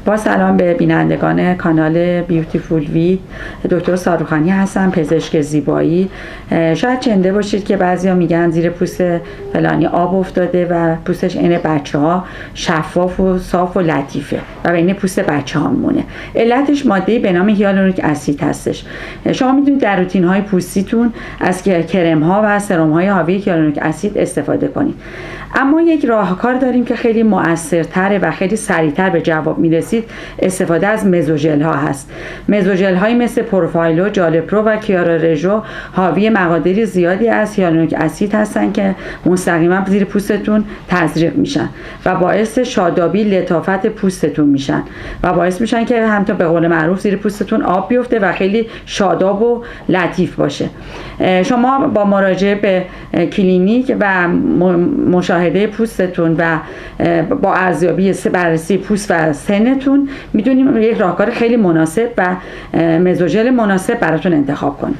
با سلام به بینندگان کانال بیوتیفول وید، دکتر ساروخانی هستم، پزشک زیبایی. شاید شنیده باشید که بعضیا میگن زیر پوست فلانی آب افتاده و پوستش عین بچه‌ها شفاف و صاف و لطیفه و بین پوست بچه‌ها میمونه. علتش ماده به نام هیالورونیک اسید هستش. شما میتونید در روتین‌های پوستیتون از کرم‌ها و سرم‌های حاوی هیالورونیک اسید استفاده کنید. اما یک راهکار داریم که خیلی مؤثرتره و خیلی سریعتر به جواب میرسید. استفاده از مزوژل ها هست. مزوژل هایی مثل پروفایلو، جالپرو و کیارا رژو حاوی مقادیری زیادی از هیالورونیک اسید هستن که مستقیما زیر پوستتون تزریق میشن و باعث شادابی لطافت پوستتون میشن و باعث میشن که همونطور به قول معروف زیر پوستتون آب بیفته و خیلی شاداب و لطیف باشه. شما با مراجعه به کلینیک و مشاهده پوستتون و با ارزیابی بررسی پوست و سنتون میدونیم یک راهکار خیلی مناسب و مزوژل مناسب براتون انتخاب کنیم.